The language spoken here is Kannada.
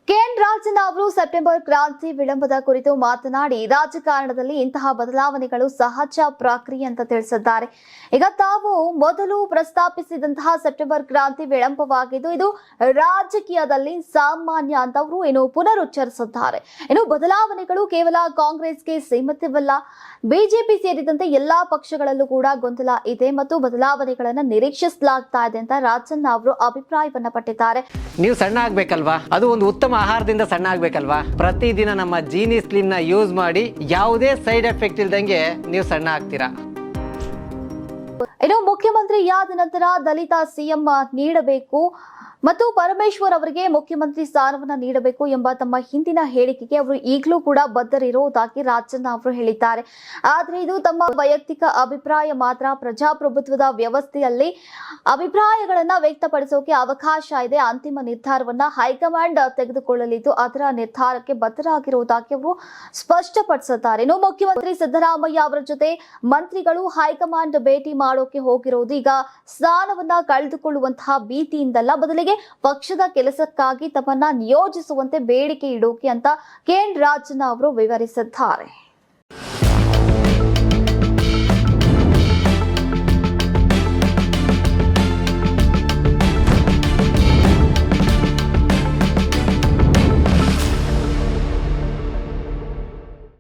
ಕೆಎನ್ ರಾಜಣ್ಣ ಅವರು ಸೆಪ್ಟೆಂಬರ್ ಕ್ರಾಂತಿ ವಿಳಂಬದ ಕುರಿತು ಮಾತನಾಡಿ ರಾಜಕಾರಣದಲ್ಲಿ ಇಂತಹ ಬದಲಾವಣೆಗಳು ಸಹಜ ಪ್ರಕ್ರಿಯೆ ಅಂತ ತಿಳಿಸಿದ್ದಾರೆ. ಈಗ ತಾವು ಮೊದಲು ಪ್ರಸ್ತಾಪಿಸಿದಂತಹ ಸೆಪ್ಟೆಂಬರ್ ಕ್ರಾಂತಿ ವಿಳಂಬವಾಗಿದ್ದು ಇದು ರಾಜಕೀಯದಲ್ಲಿ ಸಾಮಾನ್ಯ ಅಂತ ಅವರು ಪುನರುಚ್ಚರಿಸಿದ್ದಾರೆ. ಬದಲಾವಣೆಗಳು ಕೇವಲ ಕಾಂಗ್ರೆಸ್ಗೆ ಸೀಮಿತವಲ್ಲ, ಬಿಜೆಪಿ ಸೇರಿದಂತೆ ಎಲ್ಲಾ ಪಕ್ಷಗಳಲ್ಲೂ ಕೂಡ ಗೊಂದಲ ಇದೆ ಮತ್ತು ಬದಲಾವಣೆಗಳನ್ನು ನಿರೀಕ್ಷಿಸಲಾಗ್ತಾ ಇದೆ ಅಂತ ರಾಜಣ್ಣ ಅವರು ಅಭಿಪ್ರಾಯವನ್ನ ಪಟ್ಟಿದ್ದಾರೆ. ನೀವು ಸಣ್ಣ ಆಗ್ಬೇಕಲ್ವಾ, ಅದು ಒಂದು ಉತ್ತಮ ಆಹಾರದಿಂದ ಸಣ್ಣ ಆಗ್ಬೇಕಲ್ವಾ. ಪ್ರತಿದಿನ ನಮ್ಮ ಜೀನಿ ಸ್ಲಿಮ್ ನ ಯೂಸ್ ಮಾಡಿ ಯಾವುದೇ ಸೈಡ್ ಎಫೆಕ್ಟ್ ಇಲ್ದಂಗೆ ನೀವು ಸಣ್ಣ ಆಗ್ತೀರಾ. ಮುಖ್ಯಮಂತ್ರಿಯಾದ ನಂತರ ದಲಿತ ಸಿಎಂ ನೀಡಬೇಕು ಮತ್ತು ಪರಮೇಶ್ವರ್ ಅವರಿಗೆ ಮುಖ್ಯಮಂತ್ರಿ ಸ್ಥಾನವನ್ನ ನೀಡಬೇಕು ಎಂಬ ತಮ್ಮ ಹಿಂದಿನ ಹೇಳಿಕೆಗೆ ಅವರು ಈಗಲೂ ಕೂಡ ಬದ್ಧರಿರುವುದಾಗಿ ರಾಜಣ್ಣ ಅವರು ಹೇಳಿದ್ದಾರೆ. ಆದರೆ ಇದು ತಮ್ಮ ವೈಯಕ್ತಿಕ ಅಭಿಪ್ರಾಯ ಮಾತ್ರ. ಪ್ರಜಾಪ್ರಭುತ್ವದ ವ್ಯವಸ್ಥೆಯಲ್ಲಿ ಅಭಿಪ್ರಾಯಗಳನ್ನ ವ್ಯಕ್ತಪಡಿಸೋಕೆ ಅವಕಾಶ ಇದೆ. ಅಂತಿಮ ನಿರ್ಧಾರವನ್ನ ಹೈಕಮಾಂಡ್ ತೆಗೆದುಕೊಳ್ಳಲಿದ್ದು ಅದರ ನಿರ್ಧಾರಕ್ಕೆ ಬದ್ಧರಾಗಿರುವುದಾಗಿ ಅವರು ಸ್ಪಷ್ಟಪಡಿಸಿದ್ದಾರೆ. ಮುಖ್ಯಮಂತ್ರಿ ಸಿದ್ದರಾಮಯ್ಯ ಅವರ ಜೊತೆ ಮಂತ್ರಿಗಳು ಹೈಕಮಾಂಡ್ ಭೇಟಿ ಮಾಡೋಕೆ ಹೋಗಿರೋದು ಈಗ ಸ್ಥಾನವನ್ನ ಕಳೆದುಕೊಳ್ಳುವಂತಹ ಭೀತಿಯಿಂದಲ್ಲ, ಬದಲಿಗೆ ಪಕ್ಷದ ಕೆಲಸಕ್ಕಾಗಿ ತಮ್ಮನ್ನ ನಿಯೋಜಿಸುವಂತೆ ಬೇಡಿಕೆ ಇಡೋಕೆ ಅಂತ ಕೆಎನ್ ರಾಜಣ್ಣ ಅವರು ವಿವರಿಸಿದ್ದಾರೆ.